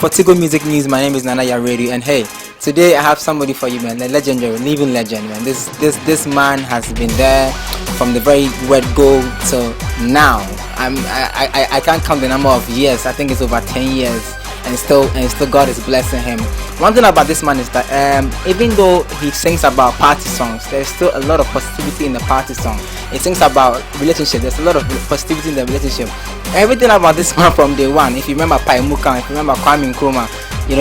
for Tigo Music News. My name is Nanaya Radio, and hey, today I have somebody for you, man. A legendary, living legend, man. This man has been there from the very word go till now. I can't count the number of years. I think it's over 10 years, and still God is blessing him. One thing about this man is that even though he sings about party songs, there's still a lot of positivity in the party song. He sings about relationship. There's a lot of positivity in the relationship. Everything about this man from day one. If you remember Paimuka, if you remember Kwame Nkrumah,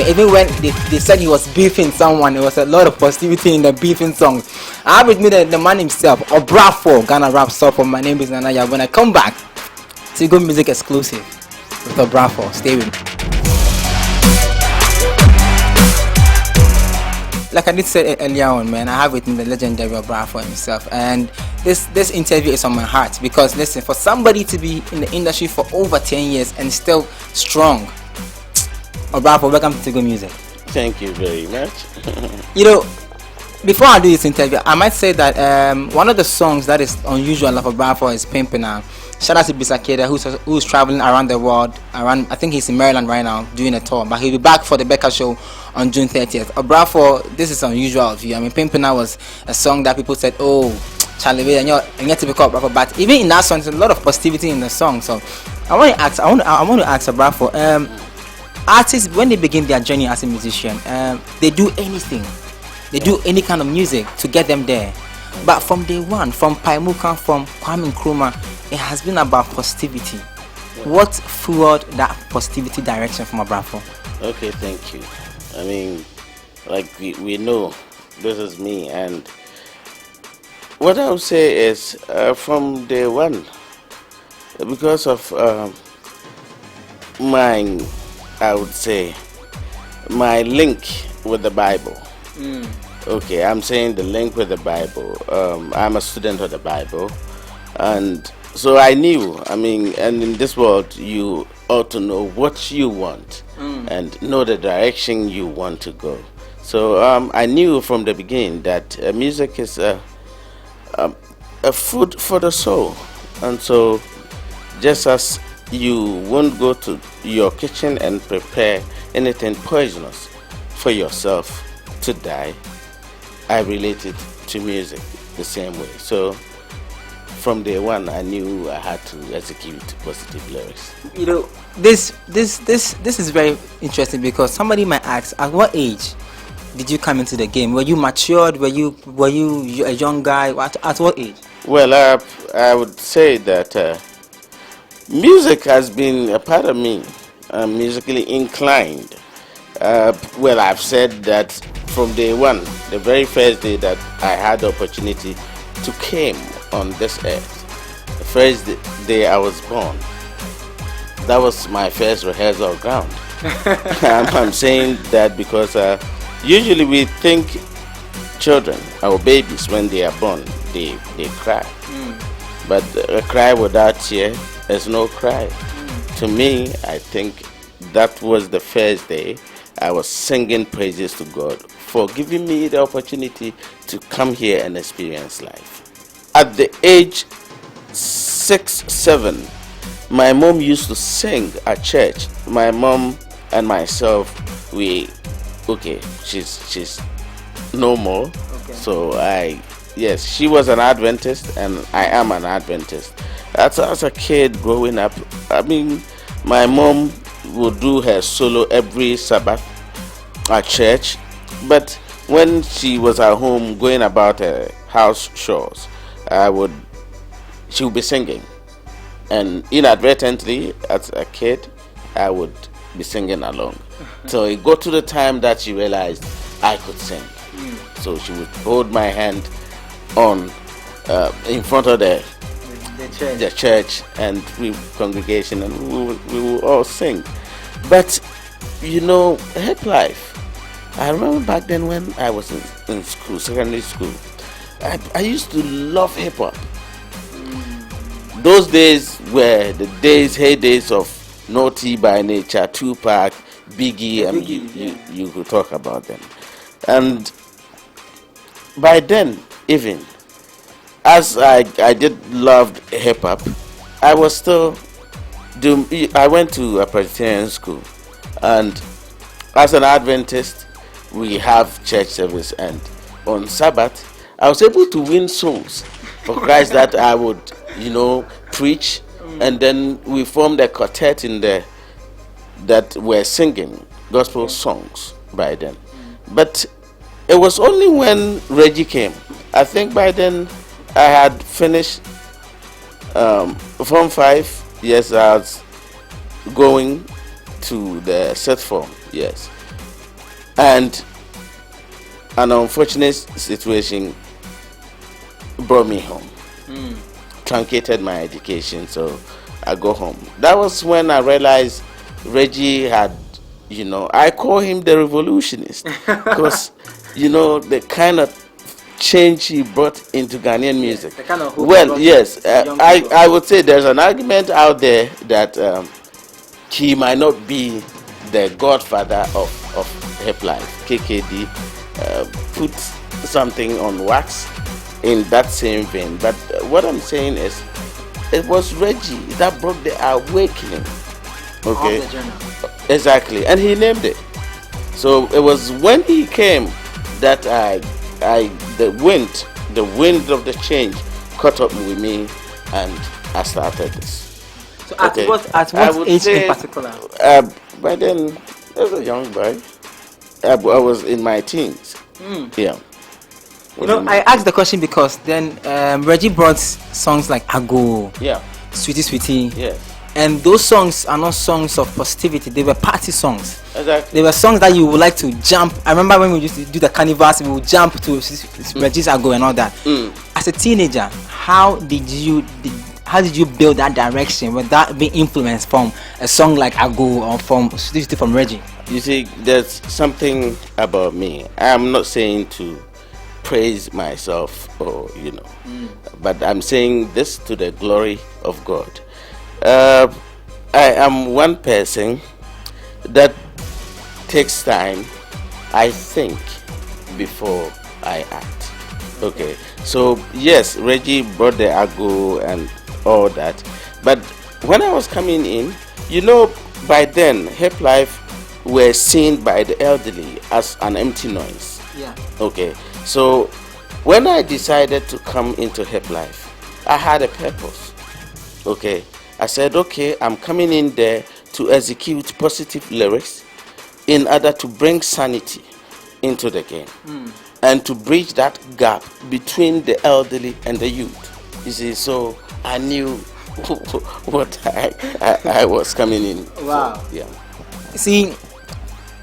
even when they said he was beefing someone, there was a lot of positivity in the beefing song. I have with me the man himself, Obrafour, Ghana rap star. My name is Nanaya. When I come back, Tigo Music exclusive with Obrafour. Stay with me. Like I did say earlier on, man, I have with me the legendary Obrafour himself, and this interview is on my heart because listen, for somebody to be in the industry for over 10 years and still strong, Obrafour, welcome to Tigo Music. Thank you very much. Before I do this interview, I might say that one of the songs that is unusual of Obrafour is Pimpina. Shout out to Bisakeda who's traveling around the world. I think he's in Maryland right now doing a tour, but he'll be back for the Becca show on June 30th. Obrafour, this is unusual of you. I mean, Pimpina was a song that people said, oh, Charlie, and you're typical Obrafour. But even in that song, there's a lot of positivity in the song. So I want to ask Obrafour, artists, when they begin their journey as a musician, they do anything. They do any kind of music to get them there. But from day one, from Paimuka, from Kwame Nkrumah, it has been about positivity. What fueled that positivity direction from Obrafour? Okay, thank you. I mean, like we know, this is me, and what I would say is from day one, because of I would say, my link with the Bible. Okay, I'm saying the link with the Bible. I'm a student of the Bible, and so I knew, and in this world, you ought to know what you want and know the direction you want to go. So I knew from the beginning that music is a food for the soul. And so just as you won't go to your kitchen and prepare anything poisonous for yourself to die, I related to music the same way. So from day one, I knew I had to execute positive lyrics. This is very interesting because somebody might ask, at what age did you come into the game? Were you matured? Were you a young guy? At what age? Well, I would say that music has been a part of me. I'm musically inclined. Well, I've said that from day one, the very first day that I had the opportunity to came on this earth, the first day I was born, that was my first rehearsal ground. I'm saying that because usually we think children, our babies, when they are born, they cry. But a cry without tear is no cry. To me, I think that was the first day I was singing praises to God for giving me the opportunity to come here and experience life. At the age 6, 7, my mom used to sing at church. My mom and myself, she's no more. Okay. So she was an Adventist and I am an Adventist. As a kid growing up, my mom would do her solo every Sabbath at church, but when she was at home going about her house chores, she would be singing, and inadvertently as a kid I would be singing along. So it got to the time that she realized I could sing. So she would hold my hand on in front of the church and congregation, and we will all sing. But hip life, I remember back then when I was in school, secondary school, I used to love hip hop. Those days were the heydays of Naughty by Nature, Tupac, Biggie, and you could talk about them. And by then, even as I did love hip hop, I went to a Presbyterian school, and as an Adventist, we have church service, and on Sabbath, I was able to win souls for Christ that I would, preach, and then we formed a quartet in there that were singing gospel songs by then. But it was only when Reggie came. I think by then I had finished Form 5. Yes, I was going to the set form. Yes. And an unfortunate situation brought me home. Truncated my education, so I go home. That was when I realized Reggie had, I call him the revolutionist because, the kind of change he brought into Ghanaian music. The kind of hope Well, yes, young people. I would say there's an argument out there that he might not be the godfather of hip life. KKD put something on wax in that same vein. But what I'm saying is, it was Reggie that brought the awakening. Okay. Of the genre. Exactly, and he named it. So it was when he came that the wind of the change caught up with me, and I started this. So at what age in particular? By then, I was a young boy. I was in my teens. Yeah. I asked the question because then Reggie brought songs like Ago, Yeah. Sweetie Sweetie, Yeah. and those songs are not songs of positivity. They were party songs. Exactly. They were songs that you would like to jump. I remember when we used to do the carnivals, we would jump to Reggie's Ago and all that. As a teenager, how did you build that direction? Would that be influenced from a song like Ago or from Sweetie Sweetie from Reggie? You see, there's something about me. I'm not saying to praise myself or but I'm saying this to the glory of God. I am one person that takes time, I think, before I act. Okay, so yes, Reggie brought the Ago and all that, but when I was coming in, by then hip life were seen by the elderly as an empty noise. Yeah. Okay, so when I decided to come into hip life, I had a purpose. Okay, I said, okay, I'm coming in there to execute positive lyrics in order to bring sanity into the game and to bridge that gap between the elderly and the youth. You see, so I knew what I was coming in. Wow. So, yeah. See,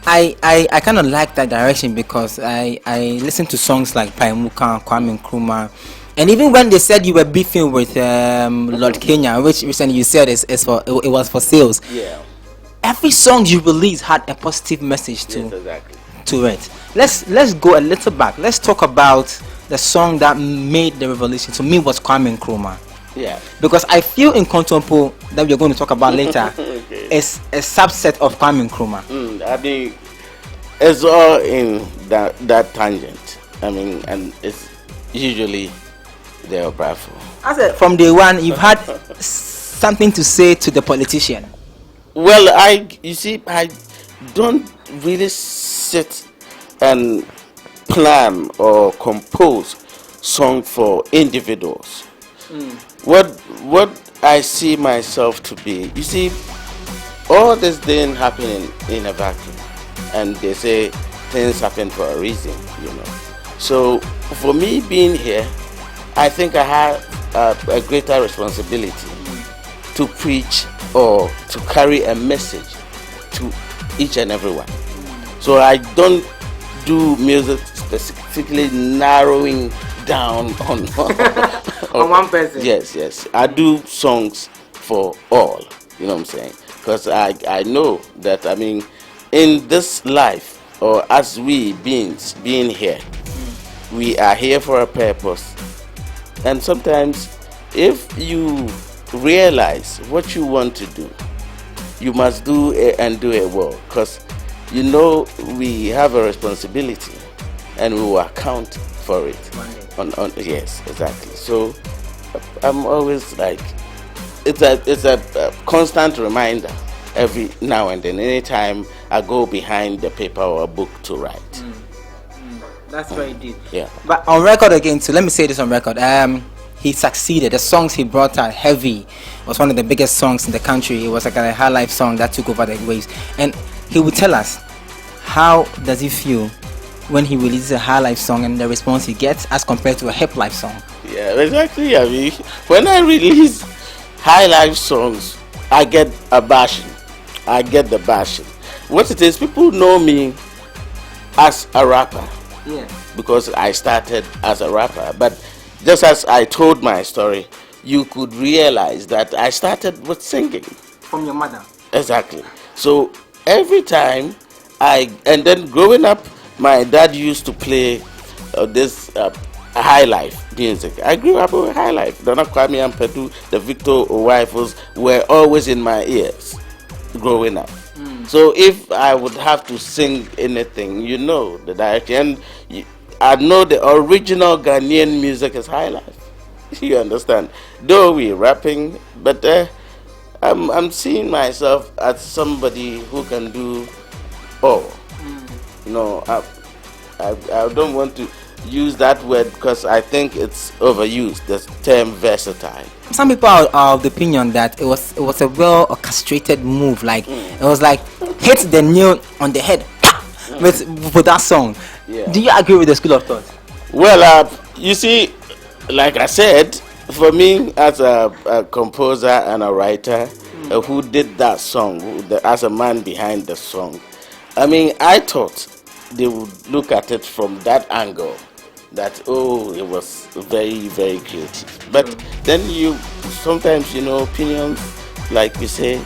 I kind of like that direction because I listen to songs like Paimuka, Kwame Nkrumah, and even when they said you were beefing with Lord Kenya, which recently you said it was for sales. Yeah. Every song you release had a positive message Yes, exactly. to it. Let's go a little back. Let's talk about the song that made the revolution. To me, was Kwame Nkrumah. Yeah. Because I feel Nkontompo that we're going to talk about later Okay. is a subset of Kwame Nkrumah. I mean, it's all in that tangent. I mean, and it's usually the Obrafour. As from day one, you've had something to say to the politician. Well, I don't really sit and plan or compose song for individuals. What I see myself to be, you see, all this didn't happen in a vacuum, and they say things happen for a reason, So for me being here, I think I have a greater responsibility to preach or to carry a message to each and everyone. So I don't do music specifically narrowing down on On one person. Yes. I do songs for all. You know what I'm saying? Because I know that, I mean, in this life, or as we beings being here, we are here for a purpose. And sometimes, if you realize what you want to do, you must do it and do it well. Because we have a responsibility, and we will account for it. Yes, exactly. So I'm always like, it's a constant reminder every now and then. Anytime I go behind the paper or a book to write. That's very deep. Yeah. But on record again, so let me say this on record. He succeeded. The songs he brought out, Heavy, was one of the biggest songs in the country. It was like a high life song that took over the waves. And he would tell us, how does he feel when he releases a high life song and the response he gets as compared to a hip life song? Yeah, exactly. I mean, when I release high life songs, I get a bashing. I get the bashing. What it is, people know me as a rapper. Yeah. Because I started as a rapper. But just as I told my story, you could realize that I started with singing. From your mother? Exactly. So every time and then growing up, my dad used to play this high life music. I grew up with high life. Donna Kwame and Pedu, the Victor Obrafours were always in my ears growing up. So if I would have to sing anything, you know the direction. I know the original Ghanaian music is high life. You understand? Though we're rapping, but I'm seeing myself as somebody who can do all. No, I don't want to use that word because I think it's overused. The term versatile. Some people are of the opinion that it was a well orchestrated move. Like it was like hit the nail on the head with that song. Yeah. Do you agree with the school of thought? Well, you see, like I said, for me as a composer and a writer who did that song, as a man behind the song, I mean, I thought they would look at it from that angle, that it was very, very creative. But then sometimes opinions, like we say,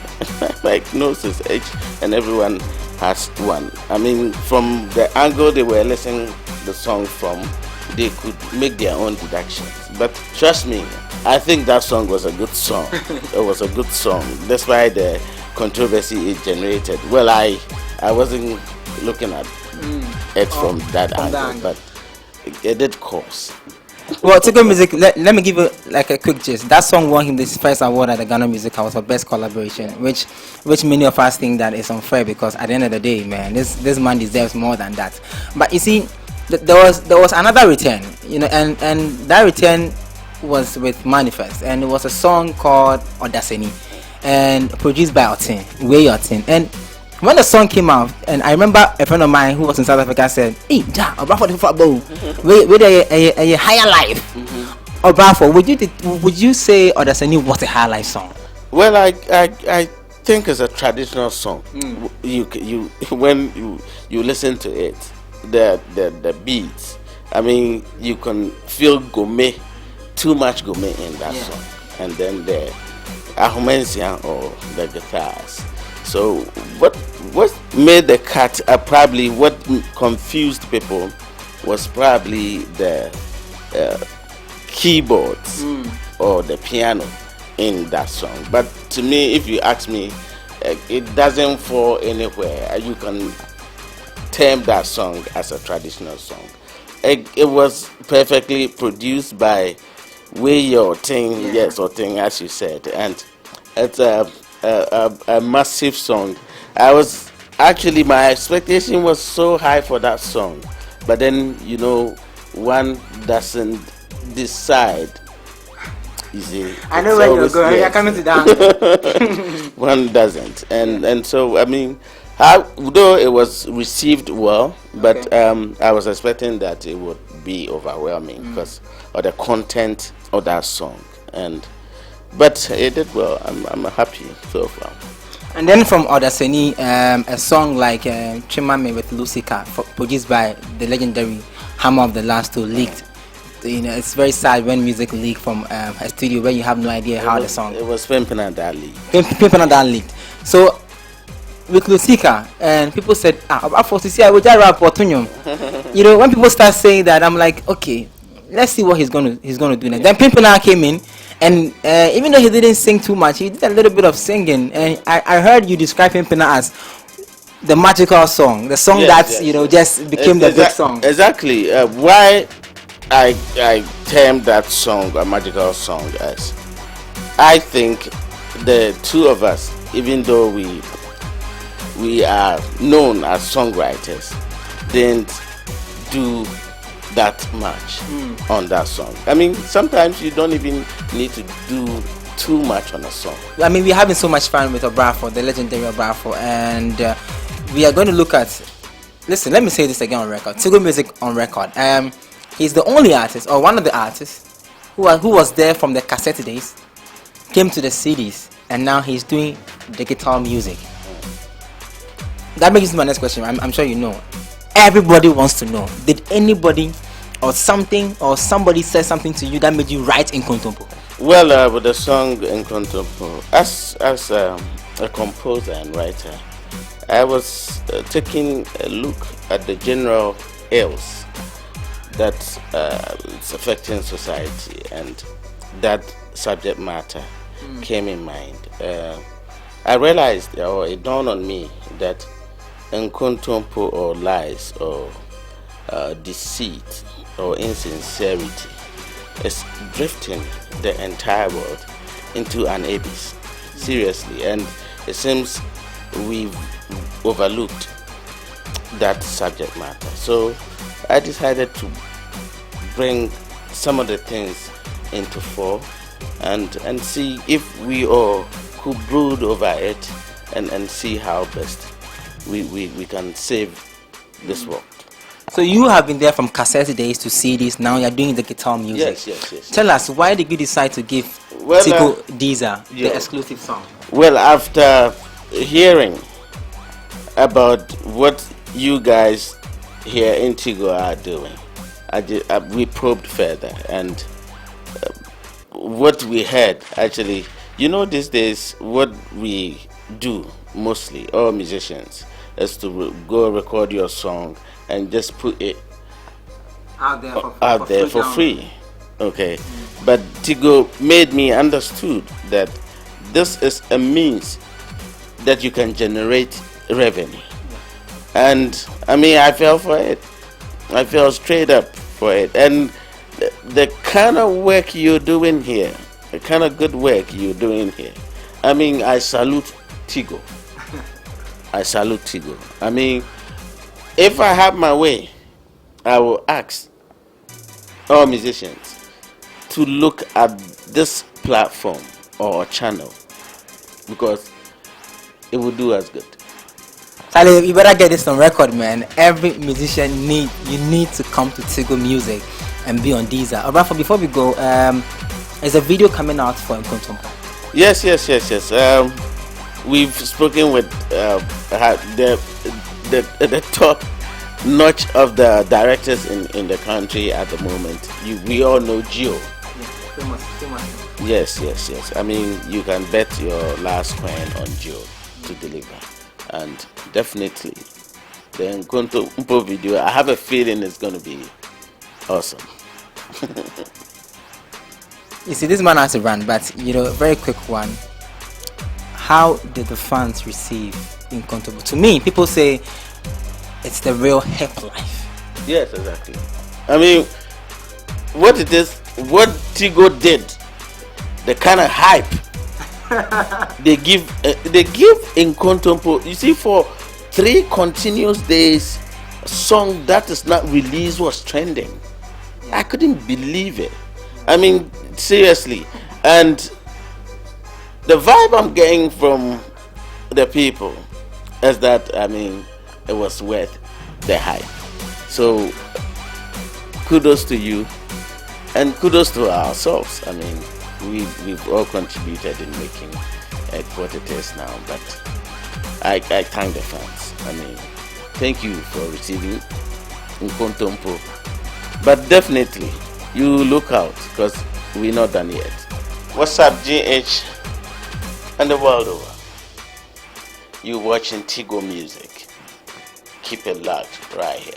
like noses edge, and everyone has one. I mean, from the angle they were listening the song from, they could make their own deductions. But trust me, I think that song was a good song. It was a good song. That's why the controversy it generated. Well, I wasn't looking at it from that angle, but it did cause. Well, Tigo Music, let me give you like a quick gist. That song won him this first award at the Ghana Music Awards for best collaboration, which many of us think that is unfair, because at the end of the day, man, this man deserves more than that. But you see, there was another return, and that return was with Manifest, and it was a song called Odaseni, and produced by Otin, Way Otin. And when the song came out, and I remember a friend of mine who was in South Africa said, "Hey, Obrafour the football, with a higher life." Obrafour, would you say Odaseni was a higher life song? Well, I think it's a traditional song. You when you listen to it, the beats. I mean, you can feel gourmet, too much gourmet in that song, and then the Ahumensian or the guitars. So what made the cut probably what confused people was probably the keyboards or the piano in that song. But to me, if you ask me, it doesn't fall anywhere. You can term that song as a traditional song. It was perfectly produced by Way Otin, yes, Otin, as you said, and it's a massive song. My expectation was so high for that song, but then one doesn't decide. You see, I know where you're going. You're coming to that. One doesn't, and so I mean, though it was received well, but I was expecting that it would be overwhelming because of the content of that song, but it did well. I'm happy so far. And then from Odaseni, a song like Chimame with Lucika, produced by the legendary Hammer of the Last Two, leaked. It's very sad when music leaked from a studio where you have no idea how the song. It was Pimpin' that leaked. Pimpin' that leaked. So with Lucika, and people said, Obrafour to see I would rap or when people start saying that, I'm like, okay, let's see what he's gonna do next. Then Pimpin' came in. And even though he didn't sing too much, he did a little bit of singing. And I heard you describe Pimpina as the magical song, the song just became the big song. Exactly. Why I termed that song a magical song as I think the two of us, even though we we are known as songwriters, didn't do that much on that song. I mean, sometimes you don't even need to do too much on a song. I mean, we're having so much fun with Obrafour, the legendary Obrafour, and we are going to look at. Listen, let me say this again on record. Tigo Music on record. He's the only artist, or one of the artists, who was there from the cassette days, came to the CDs, and now he's doing digital music. That makes me my next question. I'm sure you know. Everybody wants to know. Did anybody or something or somebody say something to you that made you write Nkontompo? Well, with the song Nkontompo, as a composer and writer, I was taking a look at the general ills that it's affecting society, and that subject matter came in mind. I realized, or it dawned on me, that Nkontompo, or lies, or deceit, or insincerity is drifting the entire world into an abyss. Seriously, and it seems we've overlooked that subject matter. So I decided to bring some of the things into fore and see if we all could brood over it and see how best we can save this world. So you have been there from cassette days to CDs. Now you're doing the guitar music. Yes. Tell us, why did you decide to give Tigo Deezer the exclusive song? Well, after hearing about what you guys here in Tigo are doing, we probed further, and what we heard, actually, these days what we do mostly, all musicians, is to go record your song and just put it out there for free. Okay. But Tigo made me understood that this is a means that you can generate revenue. And I mean, I fell for it. I fell straight up for it. And the kind of work you're doing here, the kind of good work you're doing here, I mean, I salute Tigo. I salute Tigo. I mean, if I have my way, I will ask all musicians to look at this platform or channel, because it will do us good. Charlie, you better get this on record, man. Every musician you need to come to Tigo Music and be on Deezer. Obrafour, before we go, there's a video coming out for Nkontompo. Yes. We've spoken with the top notch of the directors in the country at the moment. We all know Gio. Famous. Yes. I mean, you can bet your last coin on Gio to deliver. And definitely, the Nkontompo video, I have a feeling it's going to be awesome. You see, this man has to run, but very quick one. How did the fans receive Nkontompo? To me, people say it's the real hip life. Yes, exactly. I mean, what Tigo did, the kind of hype they give Nkontompo. You see, for 3 continuous days, a song that is not released was trending. I couldn't believe it. I mean, seriously. And the vibe I'm getting from the people is that, I mean, it was worth the hype. So kudos to you, and kudos to ourselves. I mean, we've all contributed in making it what it is now, but I thank the fans. I mean, thank you for receiving Nkontompo. But definitely, you look out, because we're not done yet. What's up, GH and the world over? You watching Tigo Music. Keep it locked right here.